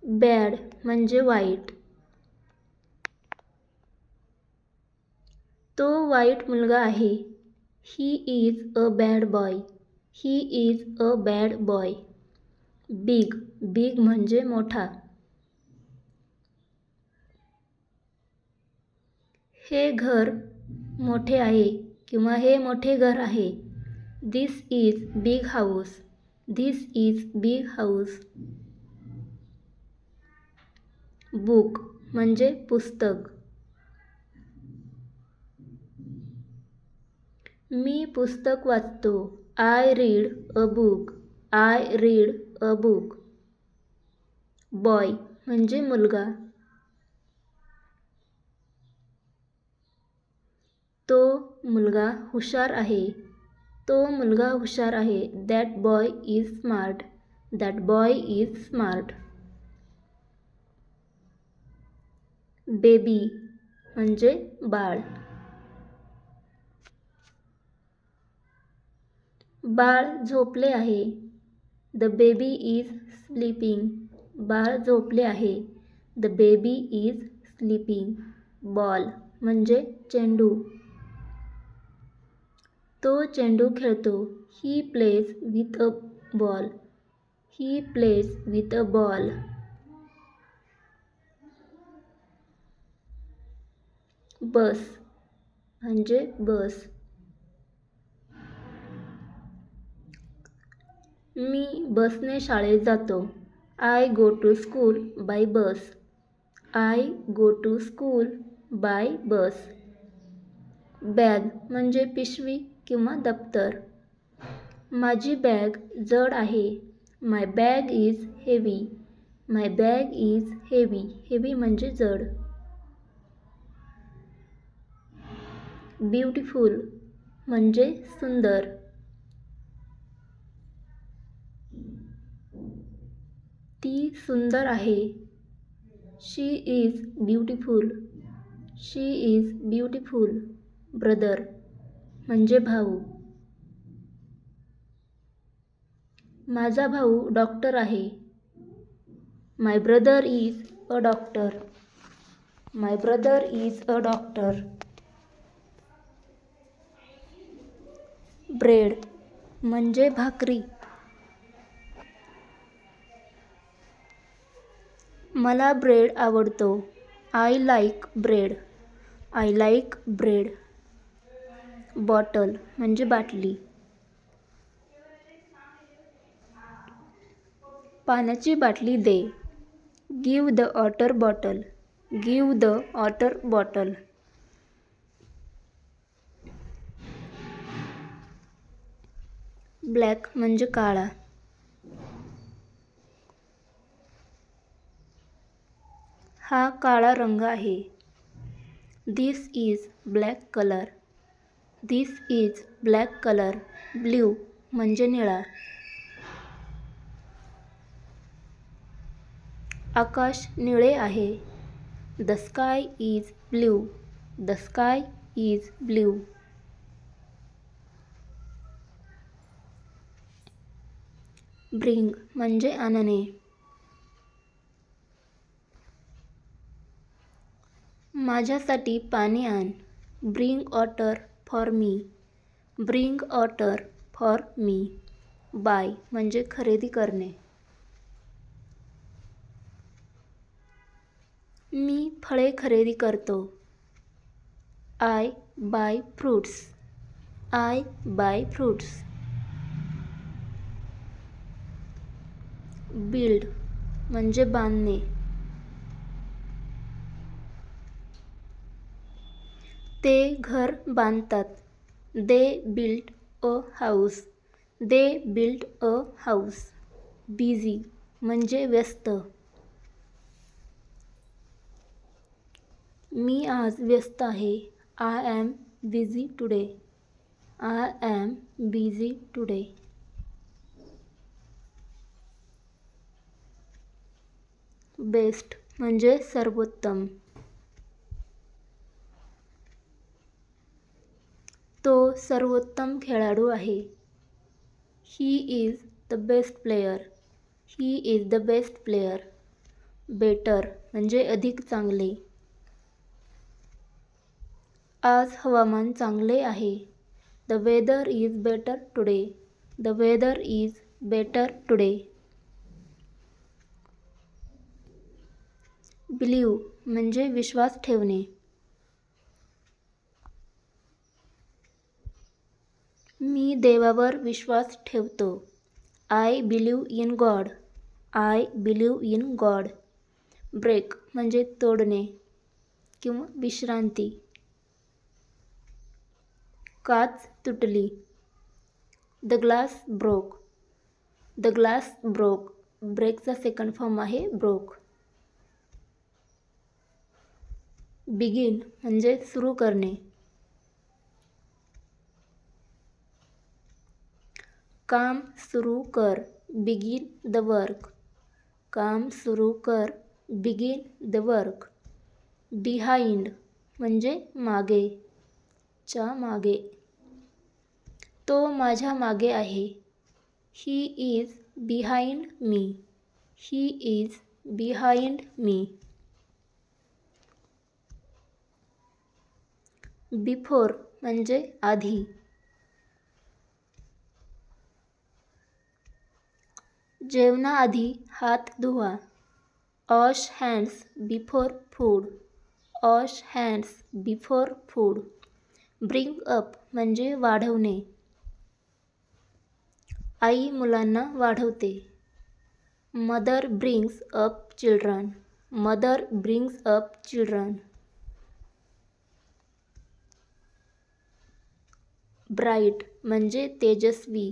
Bad म्हणजे वाईट. तो वाईट मुलगा आहे. He is a bad boy. He is a bad boy. Big, big म्हणजे मोठा. हे घर मोठे आहे किंवा हे मोठे घर आहे. This is big house. This is big house. Book म्हणजे पुस्तक. मी पुस्तक वाचतो. I read a book. I read a book. Boy म्हणजे मुलगा. तो मुलगा हुशार आहे. तो मुलगा हुशार आहे. That boy is smart. That boy is smart. Baby म्हणजे बाळ. बाळ झोपले आहे. The baby is sleeping. बाळ झोपले आहे. The baby is sleeping. Ball म्हणजे चेंडू. तो चेंडू खेळतो. He plays with a ball. He plays with a ball. Bus म्हणजे बस. मी बसने शाळेत जातो. I go to school by bus. I go to school by bus. Bag म्हणजे पिशवी किंवा दप्तर. माझी बॅग जड आहे. My bag is heavy. My bag is heavy. Heavy म्हणजे जड. ब्युटिफुल म्हणजे सुंदर. ती सुंदर आहे. She is beautiful. She is beautiful. Brother म्हणजे भाऊ. माझा भाऊ डॉक्टर आहे. My brother is a doctor. My brother is a doctor. Bread म्हणजे भाकरी. मला ब्रेड आवडतो. I like bread. I like bread. Bottle म्हणजे बाटली. पाण्याची बाटली दे. Give the water bottle. Give the water bottle. Black म्हणजे काळा. हा काळा रंग आहे. This is black colour. This is black colour. Blue म्हणजे निळा. आकाश निळे आहे. The sky is blue. The sky is blue. Bring म्हणजे आणणे. माझ्यासाठी पाणी आण. Bring water for me. Bring water for me. Buy म्हणजे खरेदी करणे. मी फळे खरेदी करतो. I buy fruits. I buy fruits. Build म्हणजे बांधणे. ते घर बांधतात. They build a house. They build a house. Busy म्हणजे व्यस्त. मी आज व्यस्त आहे. I am busy today. I am busy today. Best म्हणजे सर्वोत्तम. तो सर्वोत्तम खेळाडू आहे. He is the best player. He is the best player. Better म्हणजे अधिक चांगले. आज हवामान चांगले आहे. The weather is better today. The weather is better today. Believe म्हणजे विश्वास ठेवणे. मी देवावर विश्वास ठेवतो. I believe in God. I believe in God. Break म्हणजे तोडणे किंवा विश्रांती. काच तुटली. The glass broke. The glass broke. ब्रेकचा सेकंड फॉर्म आहे ब्रोक. बिगिन म्हणजे सुरू करणे. काम सुरू कर. Begin the work. काम सुरू कर. Begin the work. बिहाइंड म्हणजे मागे, च्या मागे. तो माझ्या मागे आहे. He is behind me. He is behind me. Before म्हणजे आधी. जेवणाआधी हात धुवा. Wash hands before food. Wash hands before food. Bring up म्हणजे वाढवणे. आई मुलांना वाढवते. Mother brings up children. Mother brings up children. Bright म्हणजे तेजस्वी.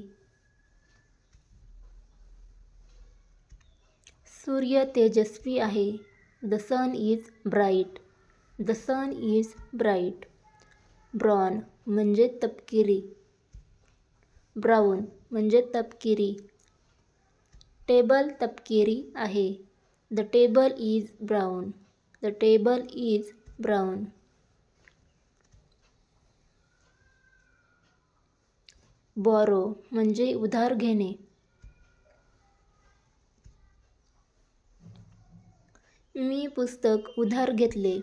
सूर्य तेजस्वी आहे. The sun is bright. The sun is bright. Brown म्हणजे तपकिरी. ब्राऊन म्हणजे तपकिरी. टेबल तपकिरी आहे. The table is brown. The table is brown. Borrow म्हणजे उधार घेणे. मी पुस्तक उधार घेतले.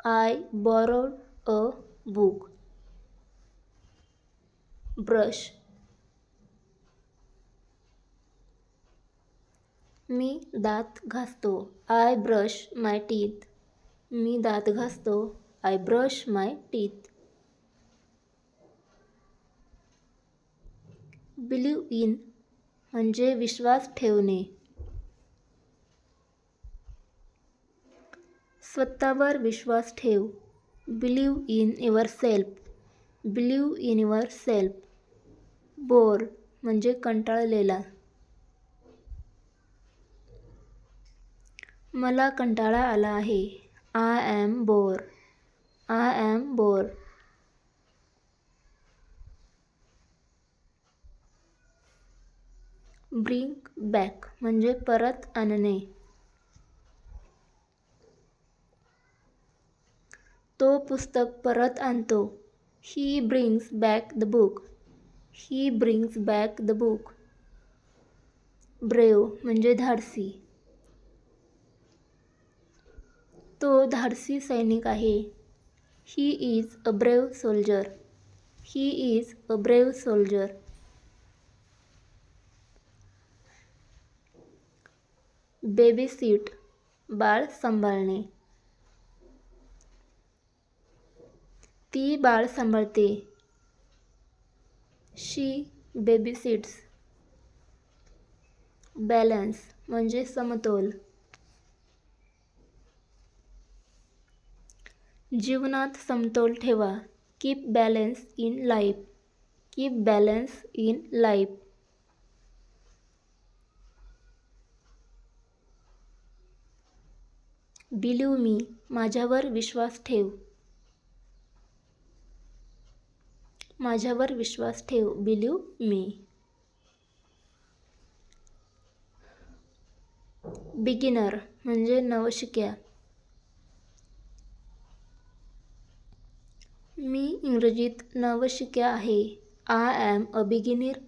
I borrowed a book. Brush. मी दात घासतो. I brush my teeth. मी दात घासतो. I brush my teeth. Believe in म्हणजे विश्वास ठेवणे. स्वतःवर विश्वास ठेव. Believe in yourself. Believe in yourself. Bore म्हणजे कंटाळलेला. मला कंटाळा आला आहे. I am bore. I am bore. Bring back म्हणजे परत आणणे. तो पुस्तक परत आणतो. He brings back the book. He brings back the book. Brave म्हणजे धाडसी. तो धाडसी सैनिक आहे. He is a brave soldier. He is a brave soldier. Baby seat बाळ सांभाळणे. ती बाळ सांभाळते. शी बेबी सीट्स. बॅलन्स म्हणजे समतोल. जीवनात समतोल ठेवा. Keep balance in life. Keep balance in life. Believe me माझ्यावर विश्वास ठेव. माझ्यावर विश्वास ठेव. Believe me. बिगिनर म्हणजे नवशिक्या. मी इंग्रजीत नवशिक्या आहे. I am a beginner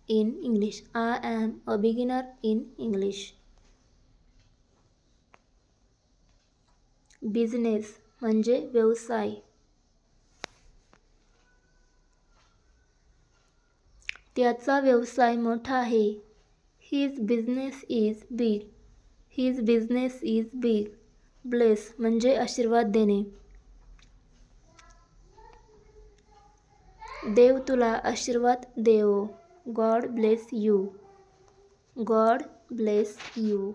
in English. I am a beginner in English. Business म्हणजे व्यवसाय. त्याचा व्यवसाय मोठा आहे. His business is big. His business is big. Bless म्हणजे आशीर्वाद देणे. देव तुला आशीर्वाद देवो. God bless you. God bless you.